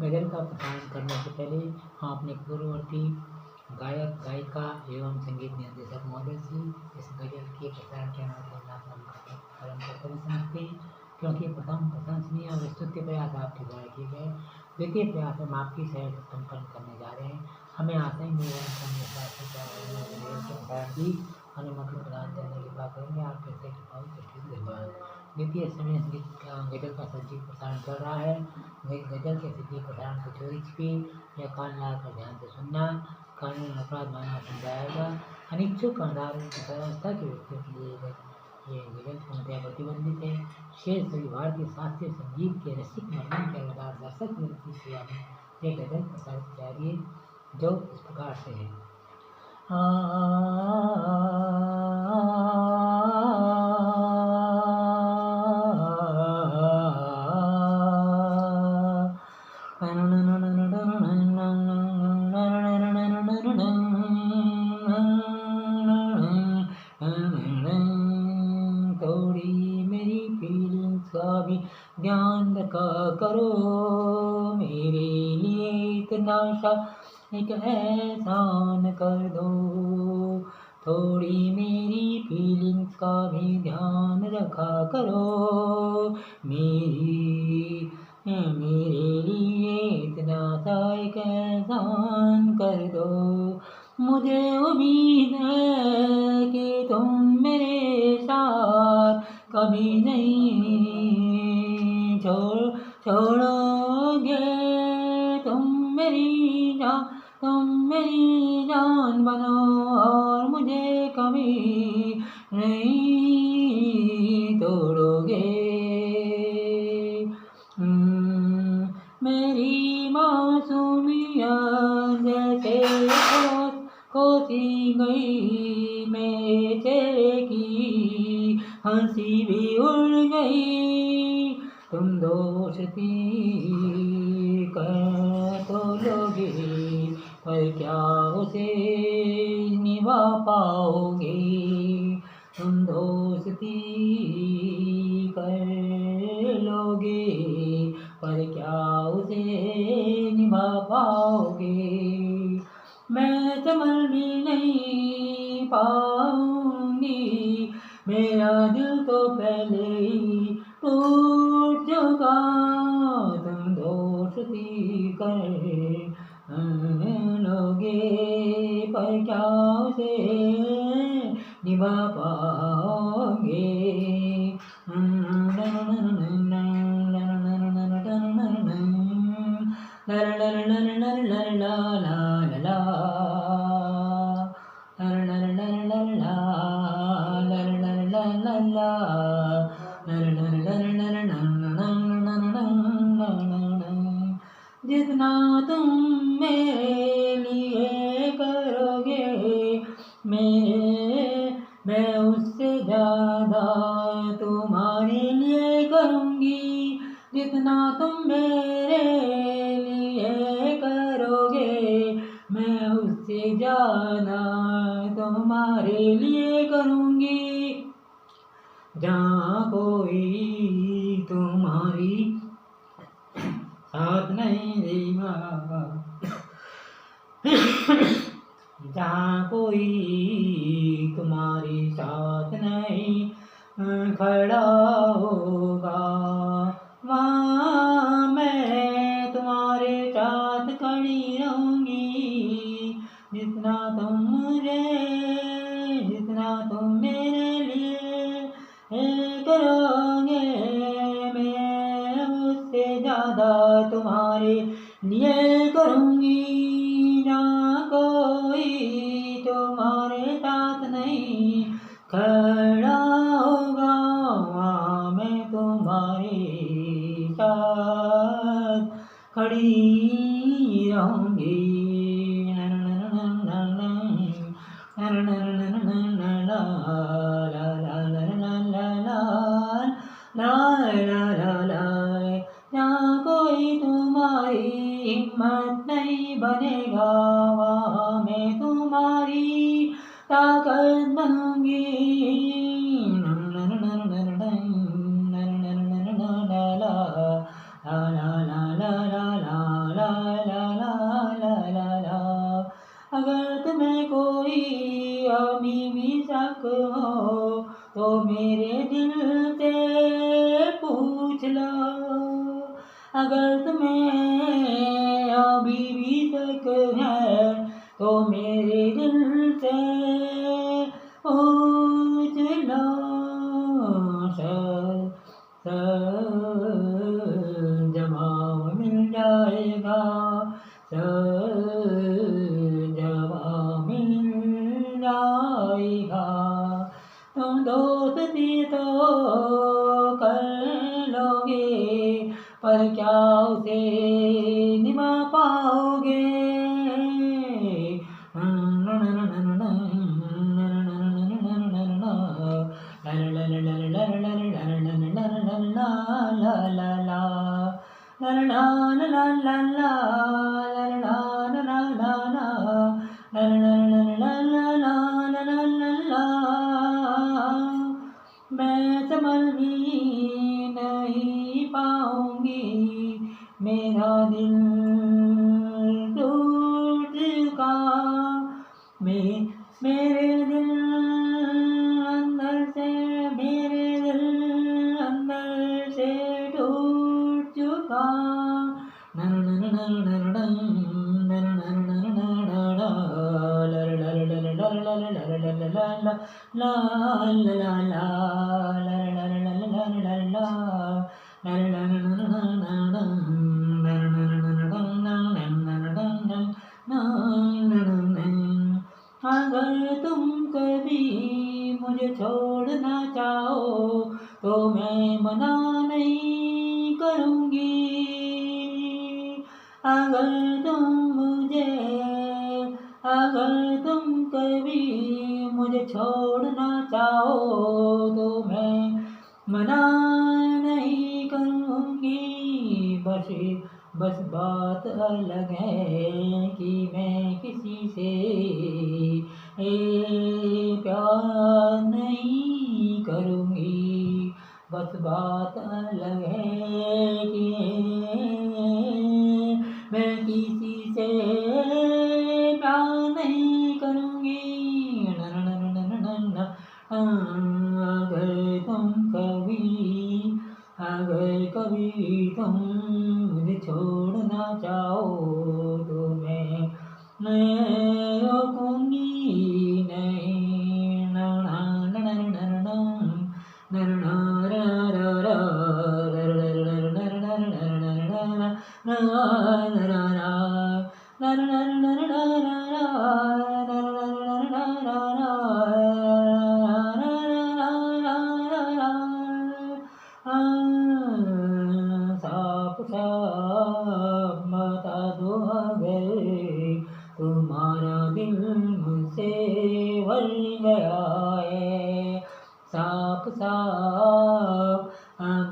गज़ल का प्रसारण करने से पहले हम अपने पूर्ववर्ती गायक गायिका एवं संगीत निर्देशक महोदय से इस गज़ल के प्रसारण के परम कर्तव्य समझते हैं, क्योंकि प्रथम प्रशंसनीय और स्तुत्य प्रयास आपके द्वारा किए गए। द्वितीय प्रयास हम आपकी सहयोग से संपन्न करने जा रहे हैं। हमें आशा ही नहीं की अनुमति प्रदान करने की बात करेंगे। आप कैसे धन्यवाद। द्वितीय समय गज़ल का सजीव प्रसारण कर रहा है। गज़ल के सजीव प्रसारण को चोरी छिपी या कान लाल कर ध्यान से सुनना, कानून अपराध माना समझाएगा। अनिच्छुक कर्णधारों की व्यवस्था के व्यक्तियों के लिए ये गज़ल पूर्णतया प्रतिबंधित है। शेष सभी भारतीय शास्त्रीय संगीत के रसिक मर्मन के अनुसार दर्शक व्यक्ति सेवा में ये गज़ल प्रसारित जा रही है, जो इस प्रकार से है। थोड़ी मेरी फीलिंग्स का भी ध्यान रखा करो, मेरे लिए इतना सा एक एहसान कर दो। थोड़ी मेरी फीलिंग्स का भी ध्यान रखा करो, मेरे लिए इतना सा एक एहसान कर दो। मुझे उम्मीद है कि तुम मेरे साथ कभी नहीं छोड़ोगे। तुम मेरी जान बनो और मुझे कभी नहीं तोड़ोगे। मेरी मासूमियत जैसे खोती गई, मेरे चेहरे की हंसी भी उड़ गई। तुम दोस्ती कर तो लोगे, पर क्या उसे निभा पाओगे। तुम दोस्ती कर लोगे, पर क्या उसे निभा पाओगे। मैं संभल भी नहीं पाऊंगी, मेरा दिल तो पहले ही टूट चुका। तुम दोस्ती कर लोगे, पर क्या उसे निभा पाओगे। जितना तुम मेरे लिए करोगे, मैं उससे ज़्यादा तुम्हारे लिए करूँगी। जितना तुम मेरे लिए करोगे, मैं उससे ज़्यादा तुम्हारे लिए करूँगी। जहाँ कोई तुम्हारी साथ नहीं देगा, जहाँ कोई तुम्हारी साथ नहीं खड़ा होगा, वहाँ मैं तुम्हारे साथ खड़ी रहूँगी। जितना तुम मेरे लिए करोगे, मैं उससे ज़्यादा तुम्हारे लिए करूँगी। जहाँ कोई तुम्हारे साथ नहीं खड़ा होगा, वहाँ मैं तुम्हारे साथ खड़ी रहूँगी। जहाँ कोई तुम्हारी हिम्मत नहीं बनेगा, वहाँ मैं तुम्हारी ताकत बनूंगी। ला ला ला ला ला ला ला ला अगर तुम्हें कोई अभी भी शक हो तो मेरे दिल से पूछ लो। अगर तुम्हें अभी भी शक है तो मेरे दिल से पूछ लो। जवाब मिल जाएगा, जवाब मिल जाएगा। तुम दोस्ती तो कर लोगे पर क्या उसे निभा पाओगे। मैं संभल भी नहीं पाऊंगी, मेरा दिल टूट चुका। मेरे दिल अंदर से, मेरे दिल अंदर से टूट चुका। अगर तुम कभी मुझे छोड़ना चाहो तो मैं मना नहीं करूँगी। अगर तुम कभी मुझे छोड़ना चाहो तो मैं मना नहीं करूँगी। बस बात अलग है कि मैं किसी से प्यार नहीं करूँगी। बस बात अलग है कि मैं किसी से प्यार नहीं करूँगी। अगर कभी तुम मुझे छोड़ना चाहो तो मैं रोकूंगी नहीं। साफ बता दो अगर तुम्हारा दिल मुझसे भर गया है। साफ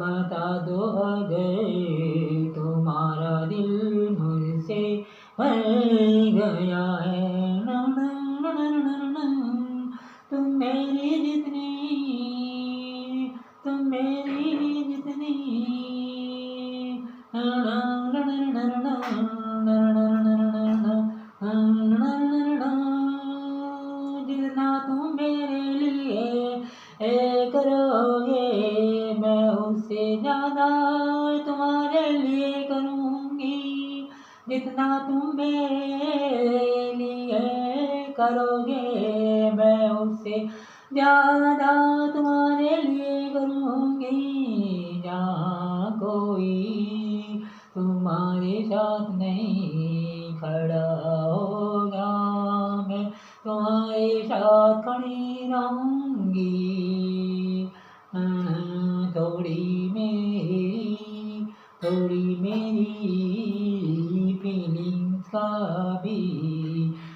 बता दो अगर तुम्हारा दिल मुझसे भर गया है। तुम मेरी जितनी जितना तुम मेरे लिए करोगे मैं उससे ज्यादा तुम्हारे लिए करूँगी। जितना तुम मेरे लिए करोगे मैं उससे ज्यादा तुम्हारे लिए करूँगी। जहाँ कोई तुम्हारे साथ नहीं खड़ा होगा मैं तुम्हारे साथ खड़ी रहूँगी। थोड़ी मेरी फीलिंग्स का भी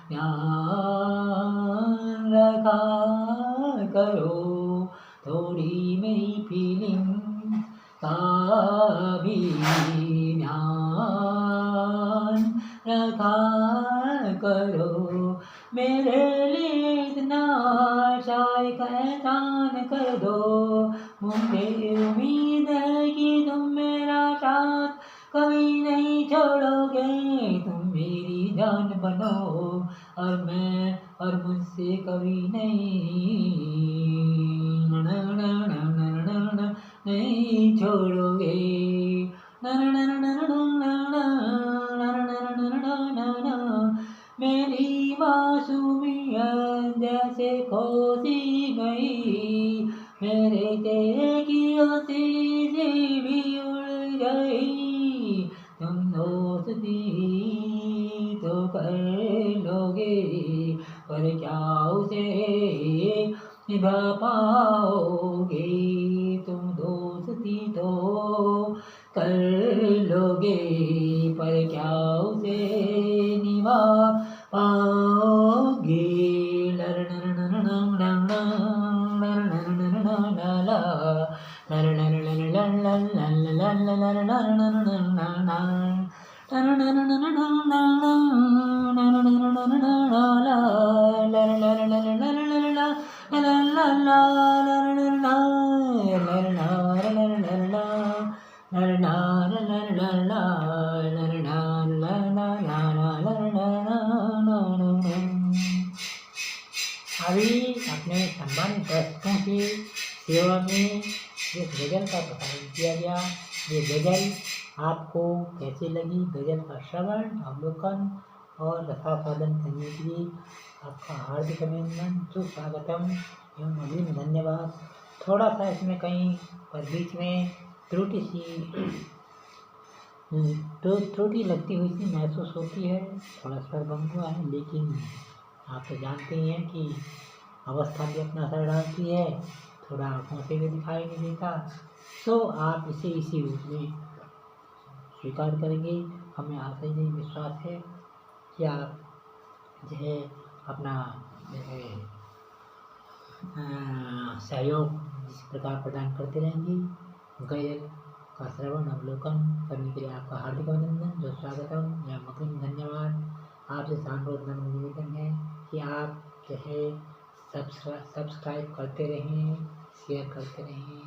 ध्यान रखा करो। थोड़ी मेरी फीलिंग्स का भी ध्यान रखा करो। मेरे लिए इतना शायद एहसान कर दो। मुझे उम्मीद है कि तुम मेरा साथ कभी नहीं छोड़ोगे। तुम मेरी जान बनो। और मैं और मुझसे कभी नहीं छोड़ोगे। मेरी मासूमियत जैसे खोसी गई, मेरे चेहरे की हंसी भी उड़ गई। तुम दोस्ती तो कर लोगे, पर क्या उसे निभा पाओगे। तुम दोस्ती तो कर लोगे, पर क्या उसे निभा पाओगे। अभी अपने सम्मानित दर्शकों की सेवा में जिस गज़ल का प्रसारण किया गया, ये गज़ल आपको कैसे लगी? गज़ल का श्रवण, अवलोकन और रसास्वादन करने के लिए आपका हार्दिक अभिनंदन, सुस्वागतम एवं अग्रिम धन्यवाद। थोड़ा सा इसमें कहीं पर बीच में त्रुटि लगती हुई सी महसूस होती है, थोड़ा स्वर बंद हुआ है, लेकिन आप तो जानते ही हैं कि अवस्था भी अपना असर डालती है, थोड़ा आँखों से भी दिखाई नहीं देता, तो आप इसे इसी रूप में स्वीकार करेंगे। हमें आशा ही नहीं विश्वास है कि आप जो है अपना जो है सहयोग इस प्रकार प्रदान करते रहेंगे। गज़ल का श्रवण अवलोकन करने के लिए आपका हार्दिक अभिनंदन, जो स्वागतम या मकरम धन्यवाद। आपसे अनुरोध निवेदन है कि आप जो है सब्सक्राइब करते रहें, शेयर करते रहें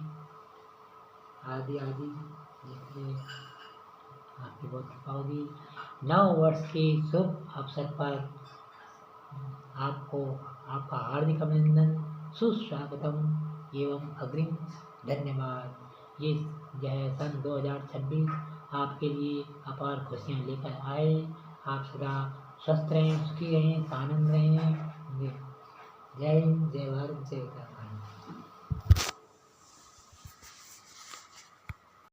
आदि आदि, जिससे आपकी बहुत कृपा होगी। नव वर्ष के शुभ अवसर पर आपको आपका हार्दिक अभिनंदन, सुस्वागतम एवं अग्रिम धन्यवाद। ये जो है सन 2026 आपके लिए अपार खुशियाँ लेकर आए। आप सदा स्वस्थ रहें, सुखी रहें, आनंद रहें। जय हिंद, जय भारत, जय उत्तराखंड।